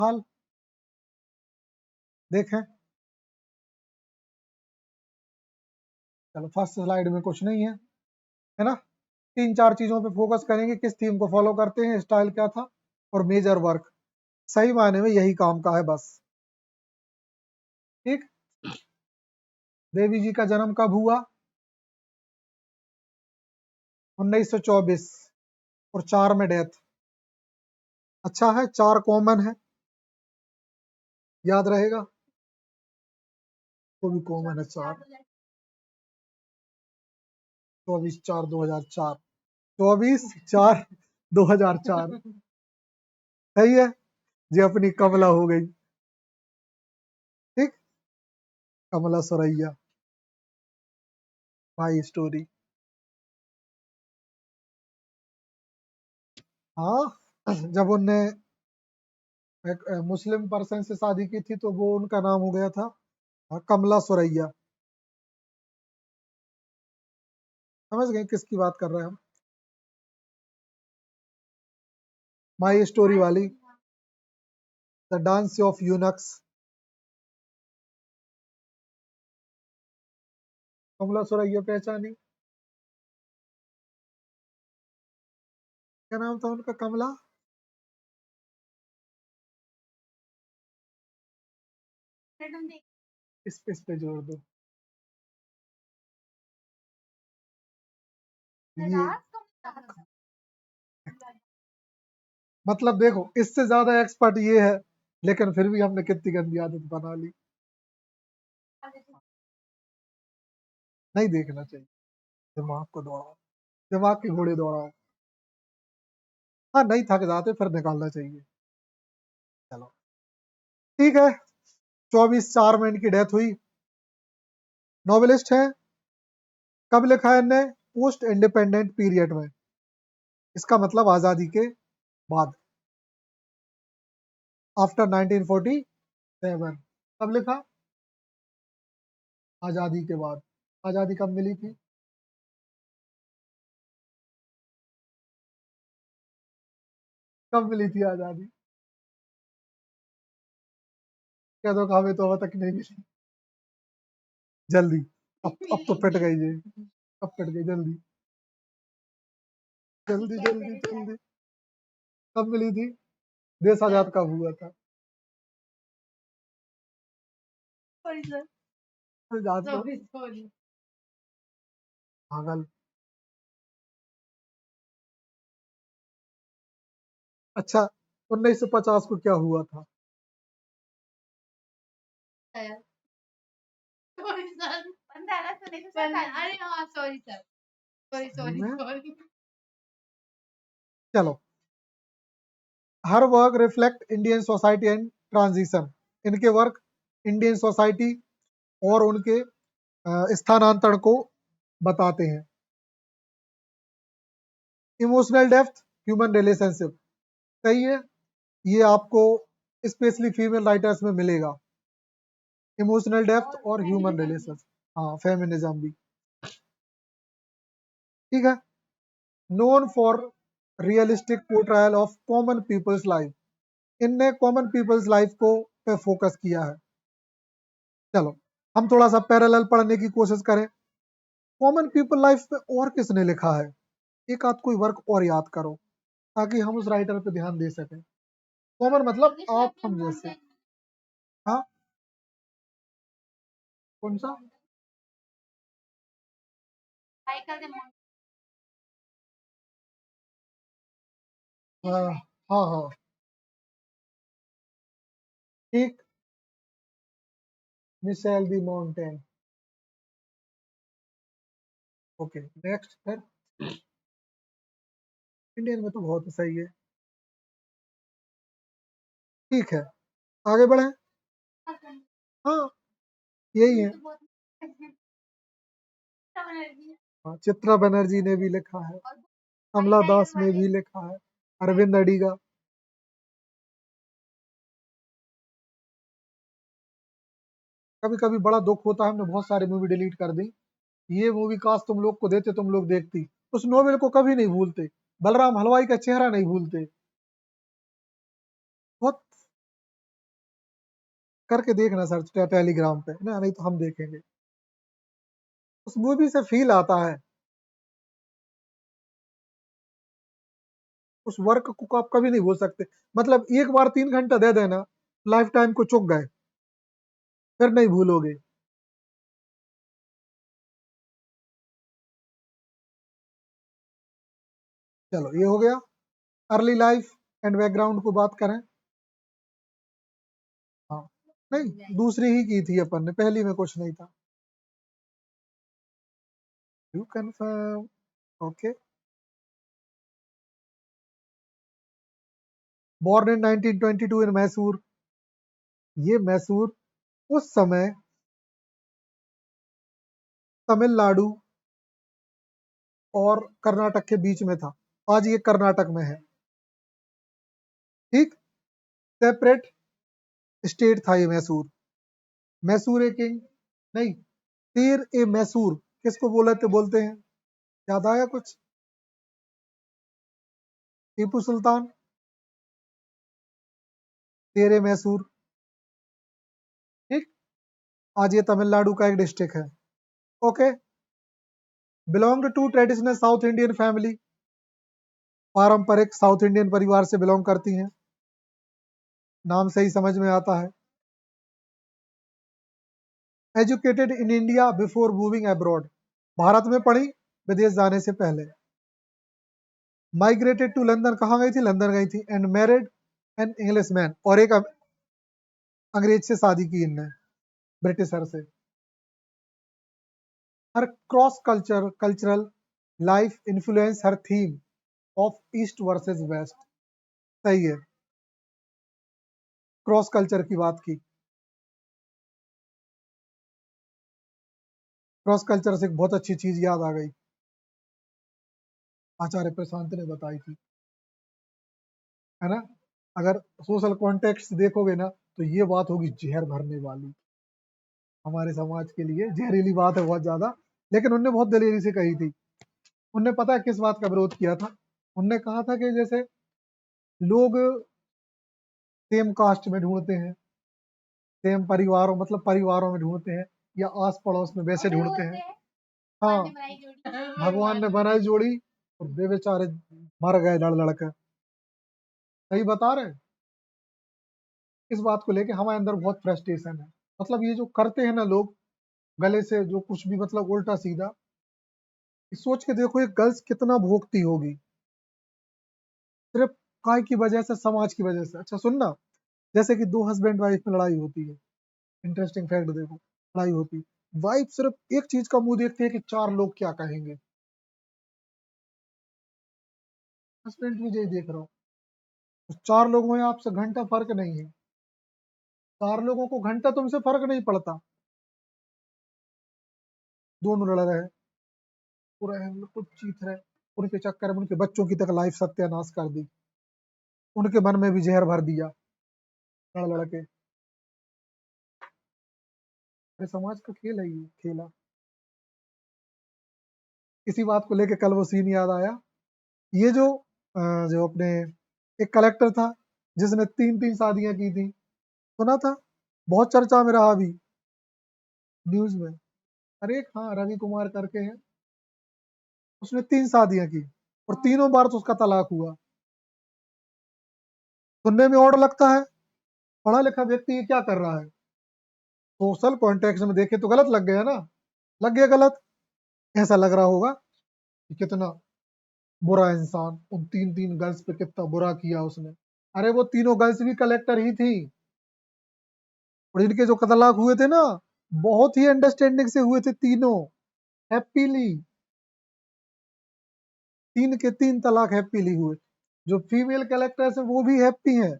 हाल देखें। चलो first slide में कुछ नहीं है ना। 3-4 चीजों पे फोकस करेंगे, किस थीम को फॉलो करते हैं, स्टाइल क्या था और मेजर वर्क। सही मायने में यही काम का है बस। ठीक। देवी जी का जन्म कब हुआ? 1924 और 4 में डेथ। अच्छा है, 4 कॉमन है, याद रहेगा। वो भी कॉमन है 4। 24/4/2004। 24/4/2004। सही है जी, अपनी कमला हो गई। ठीक। कमला सुरैया, माई स्टोरी। हाँ, जब उनने एक मुस्लिम पर्सन से शादी की थी तो वो उनका नाम हो गया था कमला सुरैया। समझ गए किसकी बात कर रहे हैं हम? माई स्टोरी वाली, द डांस ऑफ यूनक्स। कमला सुरैया पहचानी? क्या नाम था उनका? कमला। इस पे जोड़ दो। ये मतलब देखो, इससे ज्यादा एक्सपर्ट ये है, लेकिन फिर भी हमने कितनी गंदी आदत बना ली। नहीं देखना चाहिए, दिमाग को दौड़ाओ, दिमाग की घोड़े दौड़ाओ। हाँ, नहीं थक जाते फिर निकालना चाहिए। चलो ठीक है। 24/4 में इनकी डेथ हुई। नॉवेलिस्ट है। कब लिखा है इनने? पोस्ट इंडिपेंडेंट पीरियड में। इसका मतलब आजादी के बाद, आफ्टर 1947। कब लिखा? आजादी के बाद। आजादी कब मिली थी? कब मिली थी आजादी? कह दो हमें तो अब तक नहीं मिली। जल्दी। अब तो पिट गई ये। अब पिट गई, जल्दी जल्दी जल्दी जल्दी। कब मिली थी? देश आजाद कब हुआ था? आजाद तो पागल। अच्छा, 1950 को क्या हुआ था? चलो, हर work reflect Indian society and transition. इनके वर्क इंडियन सोसाइटी और उनके स्थानांतरण को बताते हैं। Emotional depth, human relationship. सही है, ये आपको स्पेशली फीमेल राइटर्स में मिलेगा। इमोशनल डेप्थ और ह्यूमन रिलेशन। हाँ, फेमिनिज्म भी। ठीक है। Known for realistic portrayal of common people's life. इनने कॉमन पीपल्स लाइफ को पे फोकस किया है। चलो, हम थोड़ा सा पैरेलल पढ़ने की कोशिश करें। कॉमन पीपल लाइफ पे और किसने लिखा है? एक आध कोई वर्क और याद करो, ताकि हम उस राइटर पे ध्यान दे सकें। कॉमन मतलब आप हम जैसे। हाँ, कौन सा? हाँ हाँ हाँ, ठीक। मिशेल दी माउंटेन। ओके, नेक्स्ट फिर। इंडियन में तो बहुत सही है। ठीक है, आगे बढ़े। हाँ, यही है। हाँ, चित्रा बनर्जी ने भी लिखा है, कमला दास ने भी लिखा है, अरविंद अडिगा। कभी कभी बड़ा दुख होता है, हमने बहुत सारी मूवी डिलीट कर दी। ये मूवी काश तुम लोग को देते, तुम लोग देखती। उस नोवेल को कभी नहीं भूलते, बलराम हलवाई का चेहरा नहीं भूलते। बहुत करके देखना सर्च टेलीग्राम पे ना, नहीं तो हम देखेंगे। उस मूवी से फील आता है, उस वर्क को आप कभी नहीं भूल सकते। मतलब एक बार 3 घंटा दे देना, लाइफ टाइम को चुक गए, फिर नहीं भूलोगे। चलो ये हो गया। अर्ली लाइफ एंड बैकग्राउंड को बात करें। हाँ, नहीं दूसरी ही की थी अपन ने, पहली में कुछ नहीं था। You confirm? Okay. Born in 1922 इन मैसूर। ये मैसूर उस समय तमिलनाडु और कर्नाटक के बीच में था। आज ये कर्नाटक में है, ठीक। सेपरेट स्टेट था ये मैसूर। मैसूर ए किंग, नहीं, तीर ए मैसूर किसको बोलते हैं? याद आया कुछ? टीपू सुल्तान, तेरे मैसूर, ठीक। आज ये तमिलनाडु का एक डिस्ट्रिक्ट है। Okay. Belong to traditional South Indian family, पारंपरिक साउथ इंडियन परिवार से बिलोंग करती हैं, नाम से ही समझ में आता है। Educated in India before moving abroad, Bharat में पढ़ी विदेश जाने से पहले। माइग्रेटेड टू लंदन, कहाँ गई थी? लंदन गई थी। And married an English man, और एक अंग्रेज से शादी की इनने, ब्रिटिशर से। Her cross cultural life influence her theme of east versus west. सही है, क्रॉस कल्चर की बात की। क्रॉस कल्चर से एक बहुत अच्छी चीज याद आ गई, आचार्य प्रशांत ने बताई थी, है ना। अगर सोशल कॉन्टेक्स्ट देखोगे ना, तो ये बात होगी जहर भरने वाली, हमारे समाज के लिए जहरीली बात है बहुत ज्यादा। लेकिन उनने बहुत दलेरी से कही थी। उनने पता है किस बात का विरोध किया था? उनने कहा था कि जैसे लोग सेम कास्ट में ढूंढते हैं, सेम परिवारों, मतलब परिवारों में ढूंढते हैं, या आस पड़ोस में वैसे ढूंढते हैं। हाँ, भगवान ने बनाई जोड़ी और वे बेचारे मर गए लड़ लड़ कर। सही बता रहे हैं। इस बात को लेके हमारे अंदर बहुत फ्रस्ट्रेशन है। मतलब ये जो करते हैं ना लोग, गले से जो कुछ भी मतलब उल्टा सीधा, सोच के देखो ये गर्ल्स कितना भोगती होगी, सिर्फ काय की वजह से, समाज की वजह से। अच्छा सुनना, जैसे कि दो हस्बैंड वाइफ में लड़ाई होती है, इंटरेस्टिंग फैक्ट देखो, लड़ाई होती है, वाइफ सिर्फ एक चीज का मुंह देखती है कि चार लोग क्या कहेंगे। हस्बैंड भी यही देख रहा हूँ, उस चार लोगों में आपसे घंटा फर्क नहीं है, चार लोगों को घंटा तुमसे फर्क नहीं पड़ता, दोनों लड़ रहे हैं, पूरा कुछ चीत रहे, उनके चक्कर में उनके बच्चों की तक लाइफ सत्यानाश कर दी, उनके मन में भी जहर भर दिया लड़ लड़ के। अरे समाज का खेल है ये, खेला। इसी बात को लेके कल वो सीन याद आया। ये जो जो अपने एक कलेक्टर था जिसने 3 3 शादियां की थी, सुना था, बहुत चर्चा में रहा अभी न्यूज में। अरे एक, हाँ, रवि कुमार करके है, उसने 3 शादियां की और तीनों बार तो उसका तलाक हुआ। सुनने में और लगता है पढ़ा लिखा व्यक्ति ये क्या कर रहा है, सोशल कॉन्टेक्स्ट में देखे तो गलत लग गया ना, लग गया गलत। ऐसा लग रहा होगा कि कितना बुरा इंसान, उन 3 3 गर्ल्स पे कितना बुरा किया उसने। अरे वो तीनों गर्ल्स भी कलेक्टर ही थी, और इनके जो तलाक हुए थे ना, बहुत ही अंडरस्टैंडिंग से हुए थे तीनों, हैप्पीली। 3 के 3 तलाक हैप्पीली हुए। जो फीमेल कलेक्टर्स है वो भी हैप्पी हैं।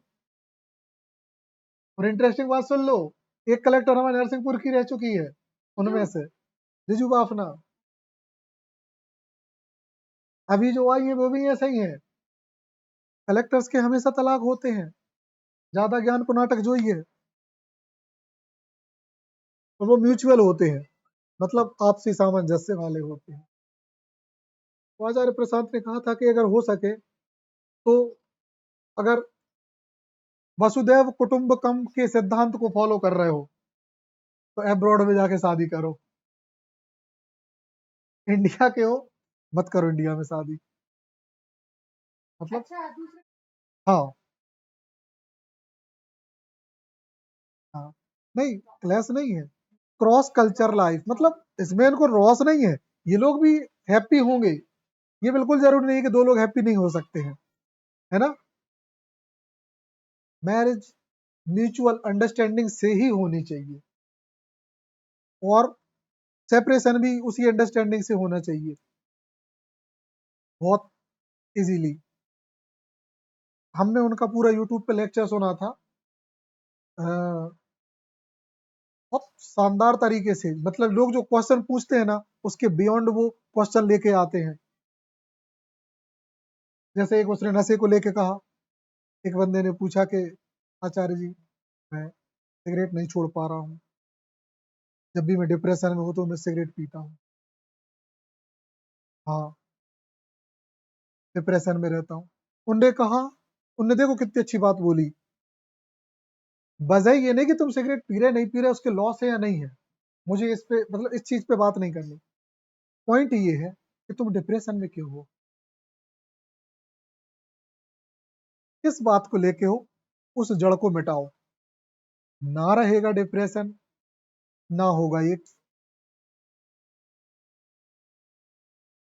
और इंटरेस्टिंग बात सुन लो, एक कलेक्टर हमारे नरसिंहपुर की रह चुकी है उनमें से, रिजू बाफना। अभी जो आई है वो भी ऐसा ही है, कलेक्टर्स के हमेशा तलाक होते हैं, ज्यादा ज्ञान को नाटक जो ही है, और वो म्यूचुअल होते हैं, मतलब आपसी सामंजस्य वाले होते हैं। तो आचार्य प्रसाद ने कहा था कि अगर हो सके तो, अगर वसुदैव कुटुंबकम के सिद्धांत को फॉलो कर रहे हो तो अब्रॉड में जाके शादी करो। इंडिया के हो मत करो इंडिया में शादी। मतलब अच्छा, हाँ हाँ, नहीं क्लैश नहीं है, क्रॉस कल्चर लाइफ, मतलब इसमें इनको रॉस नहीं है, ये लोग भी हैप्पी होंगे, ये बिल्कुल जरूरी नहीं है कि दो लोग हैप्पी नहीं हो सकते हैं, है ना। मैरिज म्यूचुअल अंडरस्टैंडिंग से ही होनी चाहिए और सेपरेशन भी उसी अंडरस्टैंडिंग से होना चाहिए, बहुत इजीली। हमने उनका पूरा यूट्यूब पे लेक्चर सुना था, अ, बहुत शानदार तरीके से, मतलब लोग जो क्वेश्चन पूछते हैं ना उसके बियॉन्ड वो क्वेश्चन लेके आते हैं। जैसे एक उसने नशे को लेके कहा, एक बंदे ने पूछा कि आचार्य जी मैं सिगरेट नहीं छोड़ पा रहा हूँ, जब भी मैं डिप्रेशन में हूँ तो मैं सिगरेट पीता हूँ। हाँ, डिप्रेशन में रहता हूँ। उनने कहा, उनने देखो कितनी अच्छी बात बोली, वजह ये नहीं कि तुम सिगरेट पी रहे नहीं पी रहे उसके लॉस है या नहीं है, मुझे इस पे मतलब इस चीज पे बात नहीं करनी, पॉइंट ये है कि तुम डिप्रेशन में क्यों हो, किस बात को लेके हो, उस जड़ को मिटाओ, ना रहेगा डिप्रेशन, ना होगा ये।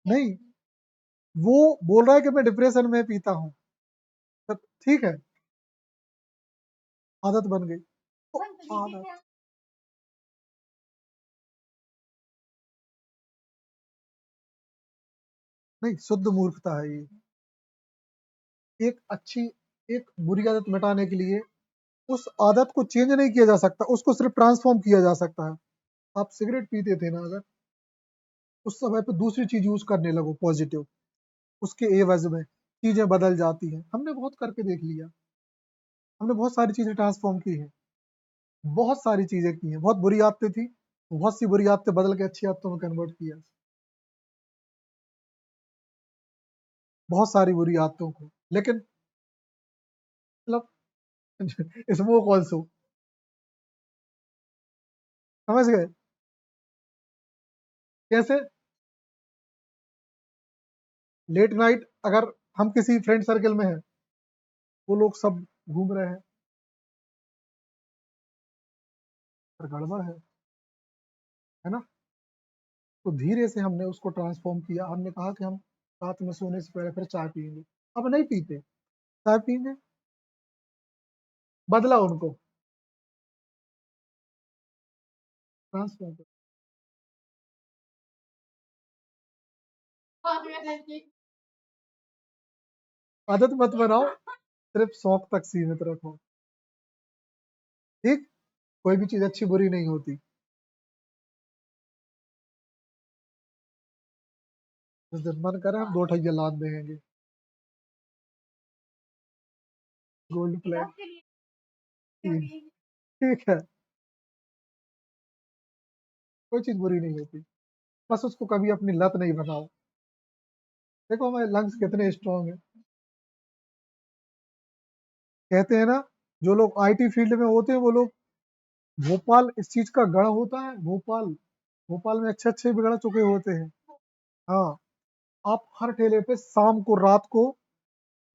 नहीं, वो बोल रहा है कि मैं डिप्रेशन में पीता हूँ, तो ठीक है, आदत बन गई तो आदत, नहीं शुद्ध मूर्खता है ये। एक अच्छी, एक बुरी आदत मिटाने के लिए उस आदत को चेंज नहीं किया जा सकता, उसको सिर्फ ट्रांसफॉर्म किया जा सकता है। आप सिगरेट पीते थे ना, अगर उस समय पे दूसरी चीज यूज करने लगो पॉजिटिव, उसके एवज में चीजें बदल जाती हैं। हमने बहुत करके देख लिया, हमने बहुत सारी चीजें ट्रांसफॉर्म की हैं, बहुत सारी चीजें की हैं। बहुत बुरी आदतें थी, बहुत सी बुरी आदतें बदल के अच्छी आदतों में कन्वर्ट किया, बहुत सारी बुरी आदतों को, लेकिन मतलब स्मोक ऑल्सो, समझ गए कैसे। लेट नाइट अगर हम किसी फ्रेंड सर्कल में हैं, वो लोग सब घूम रहे हैं पर गड़बड़ है ना। तो धीरे से हमने उसको ट्रांसफॉर्म किया, हमने कहा कि हम रात में सोने से पहले फिर चाय पियेंगे, अब नहीं पीते, चाय पियेंगे, बदला उनको, ट्रांसफॉर्म। आदत मत बनाओ, सिर्फ शौक तक सीमित रखो, ठीक। कोई भी चीज अच्छी बुरी नहीं होती, जिस दिन मन करे हम दो ठैया लाद देंगे, गोल्ड प्लेट, ठीक है, कोई चीज बुरी नहीं होती, बस उसको कभी अपनी लत नहीं बनाओ। देखो हमारे लंग्स कितने स्ट्रांग है, कहते हैं ना, जो लोग आईटी फील्ड में होते हैं वो लोग, भोपाल इस चीज का गढ़ होता है, भोपाल, भोपाल में अच्छे अच्छे बिगड़ चुके होते हैं। हाँ, आप हर ठेले पे शाम को, रात को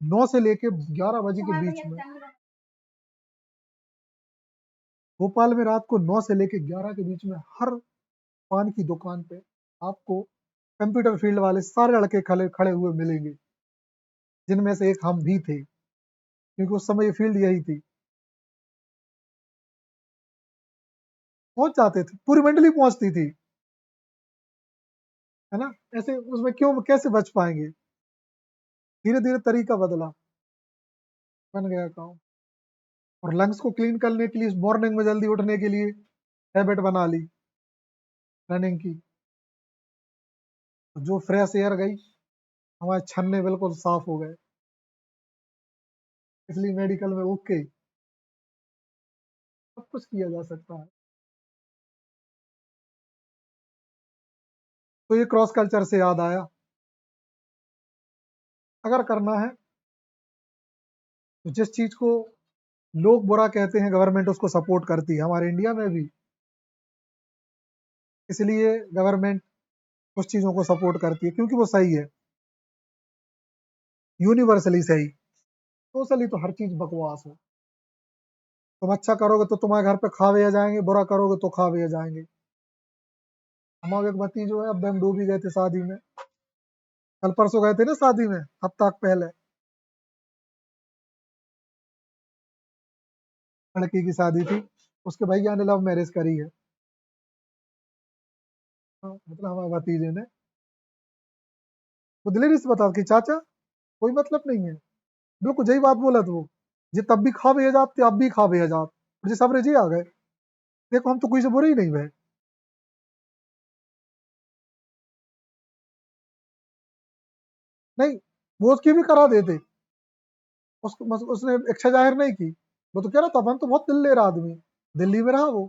9 से लेके 11 बजे के बीच में, भोपाल में रात को 9 से लेके 11 के बीच में हर पान की दुकान पे आपको कंप्यूटर फील्ड वाले सारे लड़के खड़े खड़े हुए मिलेंगे, जिनमें से एक हम भी थे, क्योंकि उस समय ये फील्ड यही थी। पहुंच जाते थे, पूरी मंडली पहुंचती थी, है ना। ऐसे उसमें क्यों, कैसे बच पाएंगे, धीरे धीरे तरीका बदला, बन गया काम। और लंग्स को क्लीन करने के लिए मॉर्निंग में जल्दी उठने के लिए हैबिट बना ली रनिंग की, जो फ्रेश एयर गई, हमारे छन्ने बिल्कुल साफ हो गए, इसलिए मेडिकल में ओके, सब कुछ किया जा सकता है। तो ये क्रॉस कल्चर से याद आया, अगर करना है तो जिस चीज को लोग बुरा कहते हैं, गवर्नमेंट उसको सपोर्ट करती है, हमारे इंडिया में भी। इसलिए गवर्नमेंट कुछ चीज़ों को सपोर्ट करती है क्योंकि वो सही है, यूनिवर्सली सही। सोशली तो हर चीज़ बकवास है। तुम अच्छा करोगे तो तुम्हारे घर पे खावे आ जाएंगे, बुरा करोगे तो खावे आ जाएंगे। हमारे एक भतीजो है, अब हम डूबी गए थे शादी में, कल परसों गए थे ना शादी में, हफ्ता पहले लड़की की शादी थी, उसके भैया ने लव मैरिज करी है। हाँ, मतलब हमारे भतीजे ने, वो दिलेरी से बता कि चाचा कोई मतलब नहीं है, बिल्कुल यही बात बोला था वो, जी तब भी खा भेजा जाते, अब भी खा भेजा जात, जी सब जी आ गए, देखो हम तो कोई से बुरे ही नहीं हुए। नहीं, वो उसकी भी करा देते, उसने इच्छा जाहिर नहीं की, वो तो कह रहा था अपन तो बहुत दिल्ली आदमी, दिल्ली में रहा वो।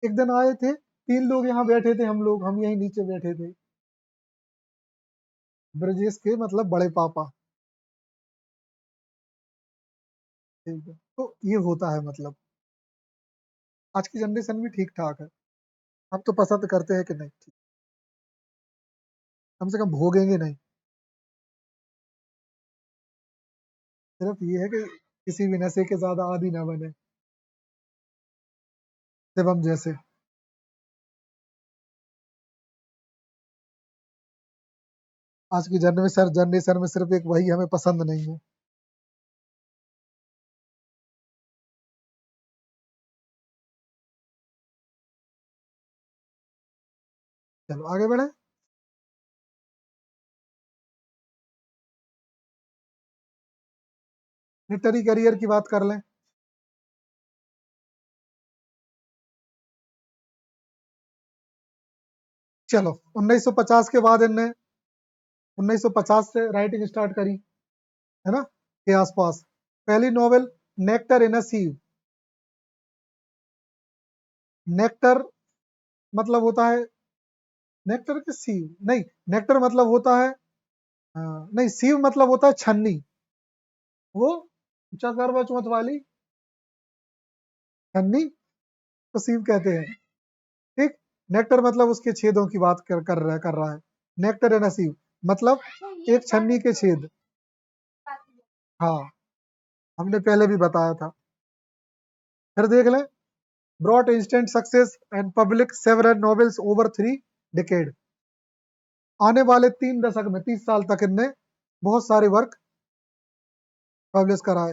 एक दिन आए थे, 3 लोग यहाँ बैठे थे, हम यहीं नीचे बैठे थे, ब्रजेश के मतलब बड़े पापा। ठीक है, तो ये होता है मतलब, आज की जनरेशन भी ठीक ठाक है, हम तो पसंद करते हैं कि नहीं, कम से कम भोगेंगे नहीं। सिर्फ ये है कि किसी भी नशे के ज्यादा आदी ना बने, शिवम जैसे। आज की जनरेशन में सिर्फ एक वही हमें पसंद नहीं है। चलो आगे बढ़े। लिटरेरी करियर की बात कर लें। चलो, 1950 के बाद इनने 1950 से राइटिंग स्टार्ट करी, है ना, के आसपास। पहली नॉवेल नेक्टर इन अ सीव। नेक्टर मतलब होता है, नेक्टर के सीव नहीं, नेक्टर मतलब होता है, नहीं सीव मतलब होता है छन्नी, वो चकरवा चौथ वाली छन्नी को सीव कहते हैं। ठीक, नेक्टर मतलब उसके छेदों की बात कर रहा है। नेक्टर एंड सीव मतलब एक छन्नी के छेद। हाँ, हमने पहले भी बताया था। फिर देख लें, brought instant success and public several novels over 3 decade. आने वाले 3 दशक में, 30 साल तक इनने बहुत सारे वर्क पब्लिश कराए,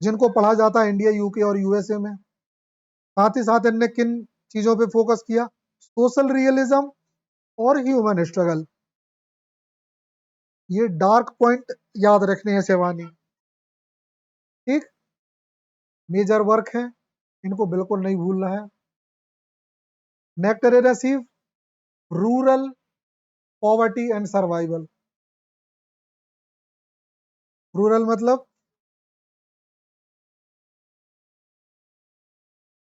जिनको पढ़ा जाता है इंडिया, यूके और यूएसए में। साथ ही साथ इनने किन चीजों पे फोकस किया, सोशल रियलिज्म और ह्यूमन स्ट्रगल। ये डार्क पॉइंट याद रखने हैं शिवानी। ठीक, मेजर वर्क है, इनको बिल्कुल नहीं भूलना है। Nectar receive, rural poverty and survival. Rural मतलब,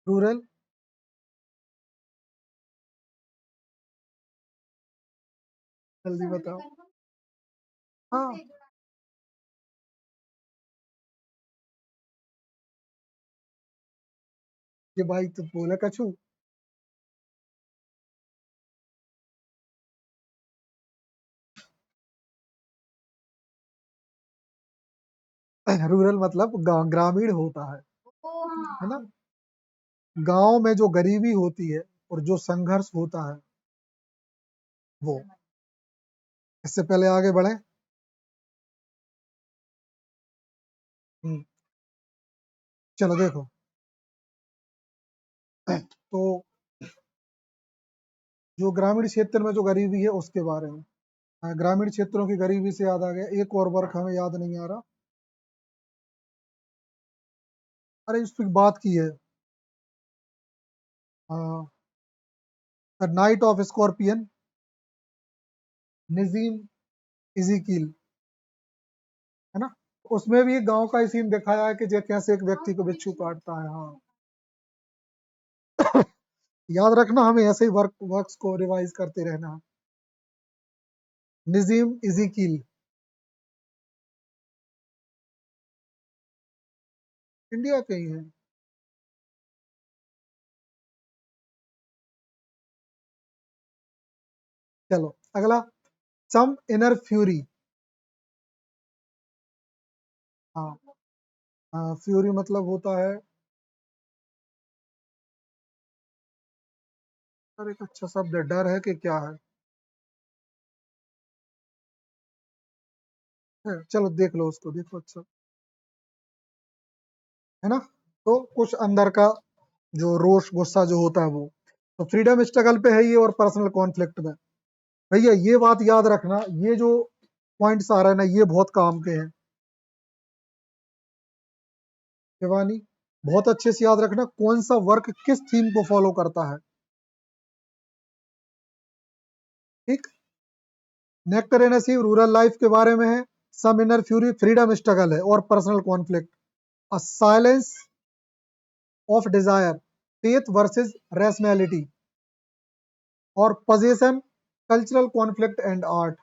रूरल, जल्दी बताओ। हाँ, ये भाई तो बोला कछू। रूरल मतलब ग्रामीण होता है ना, गांव में जो गरीबी होती है और जो संघर्ष होता है वो। इससे पहले आगे बढ़े। चलो देखो, तो जो ग्रामीण क्षेत्र में जो गरीबी है उसके बारे में, ग्रामीण क्षेत्रों की गरीबी से याद आ गया, एक और वर्क हमें याद नहीं आ रहा, अरे इस पर बात की है, the night of scorpion, Nissim Ezekiel, है ना। उसमें भी गांव का ही सीन दिखाया है कि कैसे एक व्यक्ति को बिच्छू काटता है। हाँ, याद रखना, हमें ऐसे ही वर्क्स को रिवाइज करते रहना। नजीम इजीकील, इंडिया के ही हैं। चलो अगला, सम इनर फ्यूरी। हाँ, हाँ फ्यूरी मतलब होता है, सर एक अच्छा शब्द है, डर है कि क्या है? चलो देख लो उसको, देखो अच्छा है ना। तो कुछ अंदर का जो रोष गुस्सा जो होता है वो, तो फ्रीडम स्ट्रगल पे है ये, और पर्सनल कॉन्फ्लिक्ट में। भैया ये बात याद रखना, ये जो पॉइंट्स आ रहे हैं ना, ये बहुत काम के हैं। शिवानी, बहुत अच्छे से याद रखना कौन सा वर्क किस थीम को फॉलो करता है। ठीक। नेक्टर एंड नसीब रूरल लाइफ के बारे में है। Some inner fury freedom struggle है, और personal conflict a silence of desire faith versus rationality, और possession cultural conflict and art.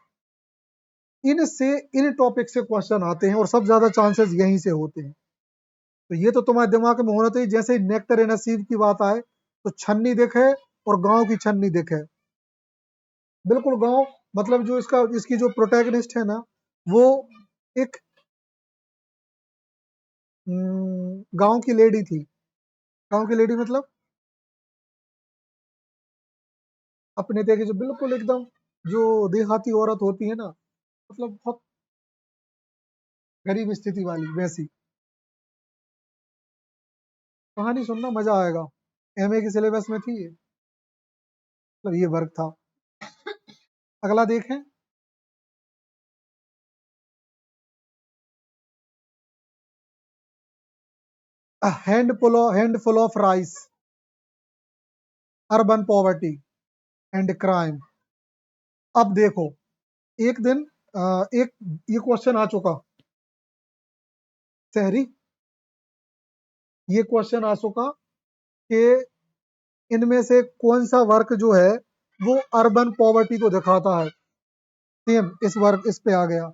इनसे इन टॉपिक से क्वेश्चन आते हैं, और सब ज्यादा चांसेस यहीं से होते हैं। तो ये तो तुम्हारे दिमाग में होना चाहिए, जैसे ही नेक्टर ए नसीब की बात आए तो छन्नी दिखे और गांव की छन्नी दिखे। बिल्कुल गांव, मतलब जो इसका इसकी जो प्रोटैगनिस्ट है ना, वो एक गांव की लेडी थी। गांव की लेडी मतलब अपने देखे जो बिल्कुल एकदम जो देहाती औरत होती है ना, मतलब बहुत गरीब स्थिति वाली वैसी। कहानी सुनना मजा आएगा, एमए के सिलेबस में थी ये, मतलब ये वर्क था। अगला देखें, handful of rice, urban poverty and crime. अब देखो, एक दिन एक ये क्वेश्चन आ चुका, शहरी, ये क्वेश्चन आ चुका कि इनमें से कौन सा वर्क जो है वो अर्बन पॉवर्टी को दिखाता है। सेम इस वर्क इस पे आ गया,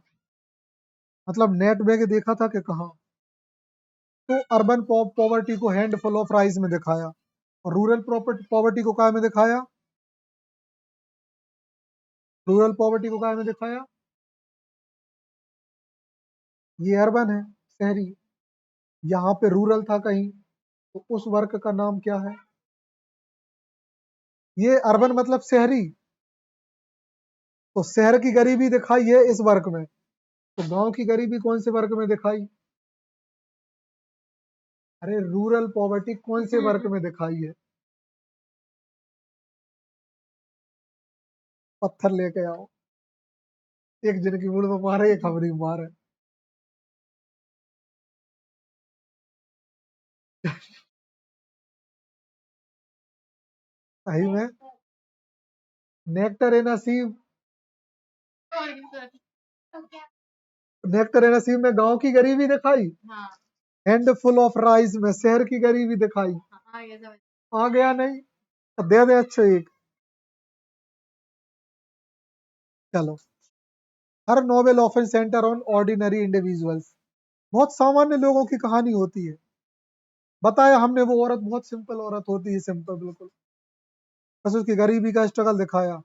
मतलब नेट में के देखा था कि कहाँ, तो अर्बन पॉवर्टी को हैंडफुल ऑफ राइस में दिखाया, और रूरल पॉवर्टी को क्या में दिखाया, रूरल पॉवर्टी को क्या में दिखाया, ये अर्बन है, शहरी। यहाँ पे रूरल था कहीं, तो उस वर्क का नाम क्या है, ये अर्बन मतलब शहरी, तो शहर की गरीबी दिखाई है इस वर्क में, तो गांव की गरीबी कौन से वर्क में दिखाई, अरे रूरल पॉवर्टी कौन से वर्क में दिखाई है। पत्थर लेके आओ, एक जिनकी मुड़ में मारे एक हमारी मारे। सही में नेक्टर ए नसीब, नेक्टर ए नसीब में गांव की गरीबी दिखाई, हैंड फुल ऑफ राइस में शहर की गरीबी दिखाई। आ गया नहीं, तो दे दे अच्छे एक। चलो, her novel often centre on ordinary individuals, बहुत सामान्य लोगों की कहानी होती है। बताया हमने, वो औरत बहुत सिंपल औरत होती है, सिंपल बिल्कुल, बस उसकी गरीबी का स्ट्रगल दिखाया।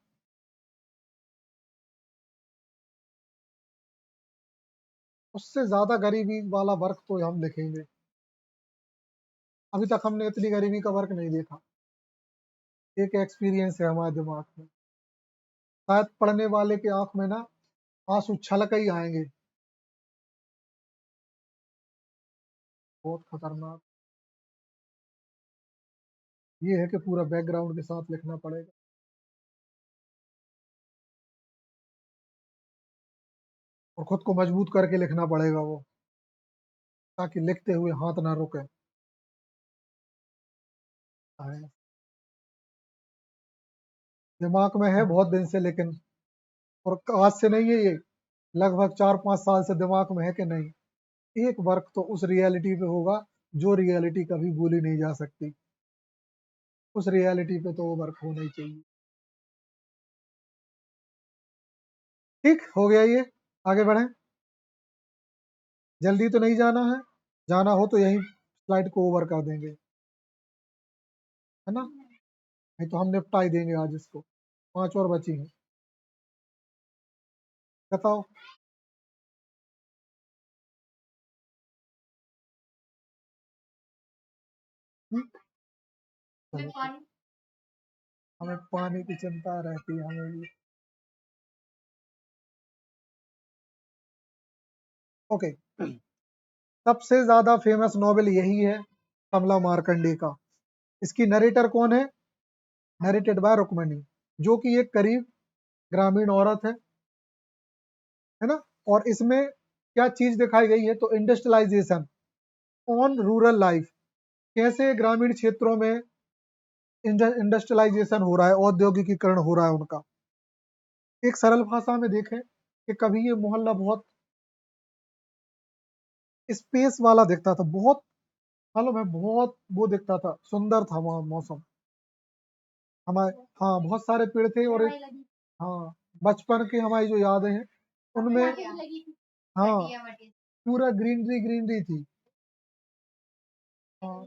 उससे ज्यादा गरीबी वाला वर्क तो हम लिखेंगे, अभी तक हमने इतनी गरीबी का वर्क नहीं देखा। एक एक्सपीरियंस है हमारे दिमाग में, शायद पढ़ने वाले के आंख में ना आंसू छलक ही आएंगे। बहुत खतरनाक। ये है कि पूरा बैकग्राउंड के साथ लिखना पड़ेगा, और खुद को मजबूत करके लिखना पड़ेगा वो, ताकि लिखते हुए हाथ ना रुके। हाँ, दिमाग में है बहुत दिन से, लेकिन और आज से नहीं है ये, लगभग 4-5 साल से दिमाग में है कि नहीं, एक वर्क तो उस रियलिटी पे होगा जो रियलिटी कभी भूली नहीं जा सकती। उस रियलिटी पे तो वो वर्क होना ही चाहिए। ठीक हो गया ये, आगे बढ़ें। जल्दी तो नहीं जाना है, जाना हो तो यहीं फ्लाइट को ओवर कर देंगे, है ना? नहीं तो हम निपटा ही देंगे आज इसको। 5 और बची हैं, बताओ। हम्म? चलो, हमें पानी की चिंता रहती है हमें भी। ओके, सबसे ज्यादा फेमस नॉवेल यही है, कमला मार्कंडे का। इसकी नरेटर कौन है? नरेटेड बाय रुक्मणी, जो कि एक करीब ग्रामीण औरत है ना? और इसमें क्या चीज दिखाई गई है? तो इंडस्ट्रियलाइजेशन ऑन रूरल लाइफ, कैसे ग्रामीण क्षेत्रों में इंडस्ट्रियलाइजेशन हो रहा है, औद्योगिकीकरण हो रहा है उनका। एक सरल भाषा में देखें कि कभी ये मोहल्ला बहुत स्पेस वाला दिखता था, बहुत, मालूम है, बहुत वो दिखता था, सुंदर था वहाँ मौसम हमारे। हाँ, बहुत सारे पेड़ थे और एक, हाँ, बचपन की हमारी जो यादें हैं उनमें, हाँ, पूरा ग्रीनरी ग्रीनरी थी। हाँ,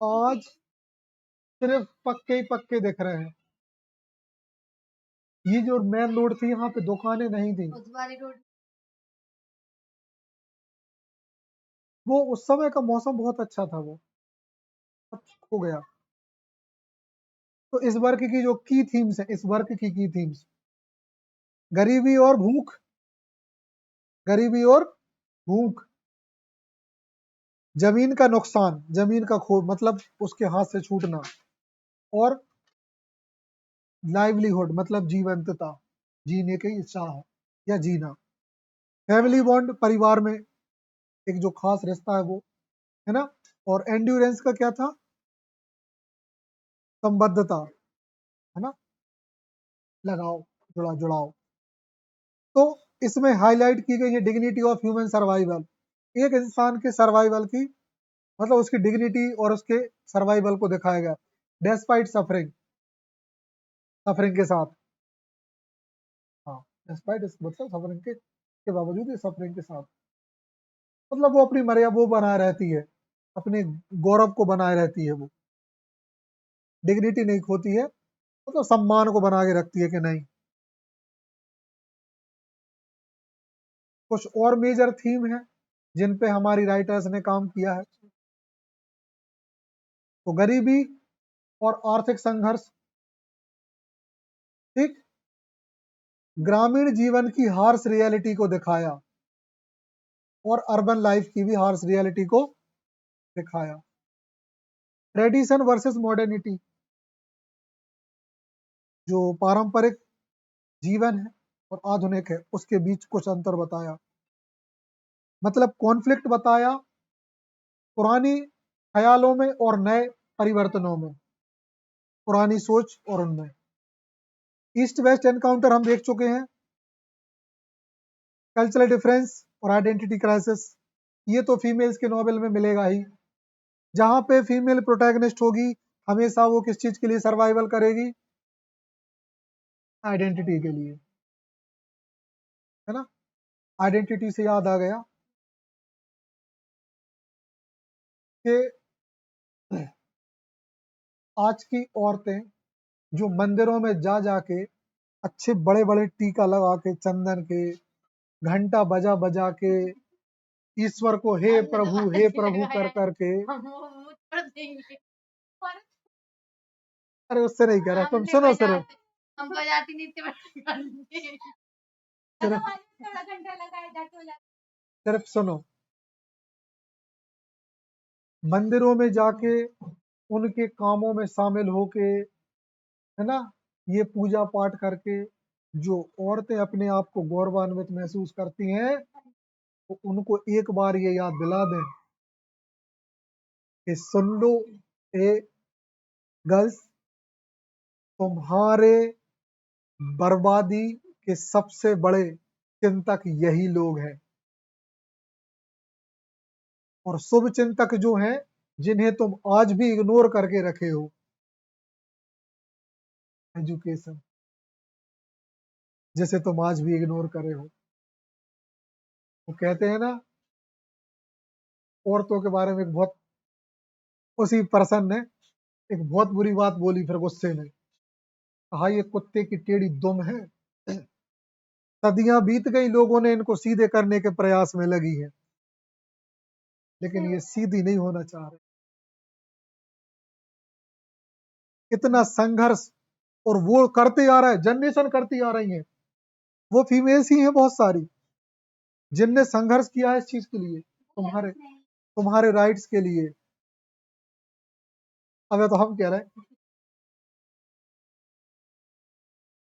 आज सिर्फ पक्के ही पक्के दिख रहे हैं। ये जो मेन रोड थी यहाँ पे दुकानें नहीं थी, वो उस समय का मौसम बहुत अच्छा था, वो अब हो गया। तो इस वर्क की जो की थीम्स है, इस वर्क की थीम्स, गरीबी और भूख, गरीबी और भूख, जमीन का नुकसान, जमीन का खो मतलब उसके हाथ से छूटना, और लाइवलीहुड मतलब जीवंतता, जीने की इच्छा या जीना, फैमिली बॉन्ड, परिवार में एक जो खास रिश्ता है वो, है ना? और एंड्योरेंस का क्या था? संबद्धता, है ना? लगाओ, जुड़ा जुड़ाओ। तो इसमें हाईलाइट की गई है डिग्निटी ऑफ ह्यूमन सर्वाइवल, एक इंसान के सर्वाइवल की, मतलब उसकी डिग्निटी और उसके सर्वाइवल को दिखाया गया, डेस्पाइट सफरिंग, सफरिंग के साथ। हाँ, डेस्पाइट मतलब सफरिंग के बावजूद, ये सफरिंग के साथ, मतलब वो अपनी मर्यादा वो बनाए रहती है, अपने गौरव को बनाए रहती है, वो डिग्निटी नहीं खोती है, मतलब सम्मान को बना के रखती है कि नहीं। कुछ और मेजर थीम है जिन पे हमारी राइटर्स ने काम किया है, तो गरीबी और आर्थिक संघर्ष, ठीक, ग्रामीण जीवन की हार्श रियलिटी को दिखाया, और अर्बन लाइफ की भी हार्श रियलिटी को दिखाया। ट्रेडिशन वर्सेस मॉडर्निटी, जो पारंपरिक जीवन है और आधुनिक है उसके बीच कुछ अंतर बताया, मतलब कॉन्फ्लिक्ट बताया, पुरानी ख्यालों में और नए परिवर्तनों में, पुरानी सोच और उनमें। ईस्ट वेस्ट एनकाउंटर हम देख चुके हैं, कल्चरल डिफरेंस और आइडेंटिटी क्राइसिस, ये तो फीमेल्स के नॉवेल में मिलेगा ही। जहां पे फीमेल प्रोटैगनिस्ट होगी, हमेशा वो किस चीज के लिए सर्वाइवल करेगी? आइडेंटिटी के लिए, है ना? आइडेंटिटी से याद आ गया कि आज की औरतें जो मंदिरों में जा जाके अच्छे बड़े बड़े टीका लगा के, चंदन के, घंटा बजा बजा के, ईश्वर को हे प्रभु कर करके, अरे उससे नहीं कह रहा, तुम सुनो सिर्फ, सिर्फ सिर्फ सुनो, मंदिरों में जाके उनके कामों में शामिल होके, है ना, ये पूजा पाठ करके जो औरतें अपने आप को गौरवान्वित महसूस करती हैं, तो उनको एक बार ये याद दिला दें कि सुन लो ए गर्ल्स, तुम्हारे बर्बादी के सबसे बड़े चिंतक यही लोग हैं, और शुभ चिंतक जो हैं जिन्हें तुम आज भी इग्नोर करके रखे हो, एजुकेशन, जिसे तुम आज भी इग्नोर करे हो। वो कहते हैं ना, औरतों के बारे में एक बहुत, उसी पर्सन ने एक बहुत बुरी बात बोली फिर गुस्से में, कहा ये कुत्ते की टेढ़ी दुम है, सदियां बीत गई, लोगों ने इनको सीधे करने के प्रयास में लगी है, लेकिन ये सीधी नहीं होना चाह रहे। इतना संघर्ष, और वो करते आ रहा है, जनरेशन करती आ रही है, वो फीमेल्स ही हैं बहुत सारी जिनने संघर्ष किया है इस चीज के लिए, तुम्हारे तुम्हारे राइट्स के लिए। अब तो हम कह रहे हैं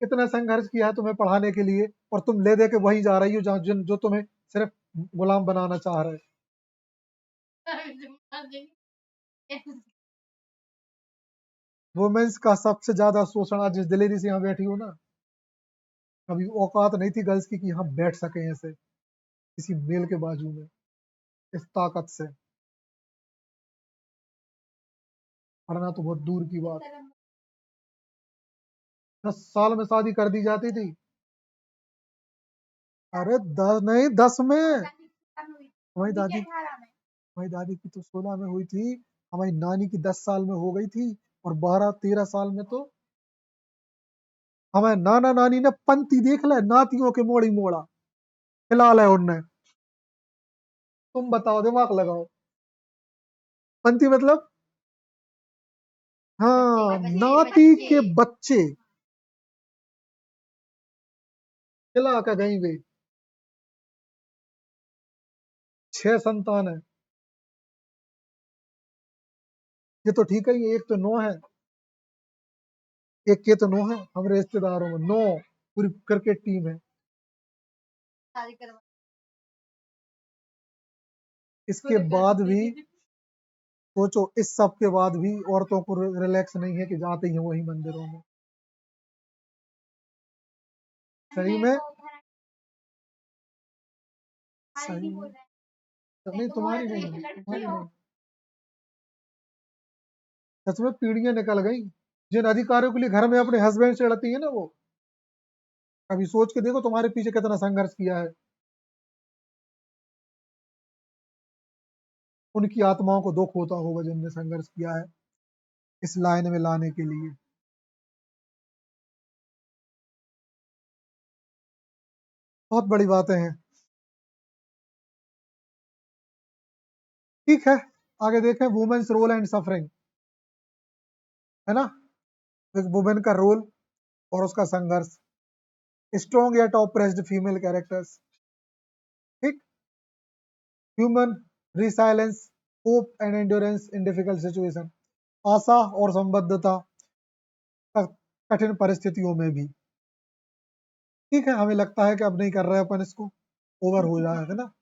इतना संघर्ष किया है तुम्हें पढ़ाने के लिए, और तुम ले दे के वहीं जा रही हो जहाँ जो तुम्हें सिर्फ गुलाम बनाना चाह रहे हैं। वुमेन्स का सबसे ज्यादा शोषण, आज जिस दिलेरी से यहाँ बैठी हो ना, कभी औकात नहीं थी गर्ल्स की कि हम बैठ सके ऐसे किसी मेल के बाजू में इस ताकत से, वरना तो बहुत दूर की बात। 10 साल में शादी कर दी जाती थी। अरे 10 नहीं, 10 में। हमारी दादी हमारी दादी की तो 16 में हुई थी, हमारी नानी की 10 साल में हो गई थी, और 12-13 साल में तो हमारे नाना नानी ने पंती देख ले, नातियों के मोड़ी मोड़ा खिला है उनने। तुम बताओ, दिमाग लगाओ, पंती मतलब, हाँ, नाती के बच्चे खिला का गई वे। 6 संतान है, ये तो ठीक है, ये एक तो 9 है, एक के तो 9 है, हमारे रिश्तेदारों में 9, पूरी क्रिकेट टीम है। इसके बाद भी सोचो, इस सब के बाद भी औरतों को रिलैक्स नहीं है कि जाते ही हैं वही मंदिरों में। सही में, सही में। नहीं, तुम्हारी नहीं, तुम्हारी नहीं, सच में पीढ़ियां निकल गई। जिन अधिकारियों के लिए घर में अपने हस्बैंड से लड़ती है ना, वो अभी सोच के देखो तुम्हारे पीछे कितना संघर्ष किया है, उनकी आत्माओं को दुख होता होगा जिनने संघर्ष किया है इस लाइन में लाने के लिए। बहुत बड़ी बातें हैं। ठीक है, आगे देखें, वुमेन्स रोल एंड सफरिंग, है ना, एक वुमेन का रोल और उसका संघर्ष। स्ट्रॉन्ग या टॉप प्रेस्ड फीमेल कैरेक्टर्स, ठीक, human resilience, hope and endurance in difficult situation, आशा और संबद्धता कठिन परिस्थितियों में भी। ठीक है, हमें लगता है कि अब नहीं कर रहे अपन इसको, ओवर हो जाए, है ना।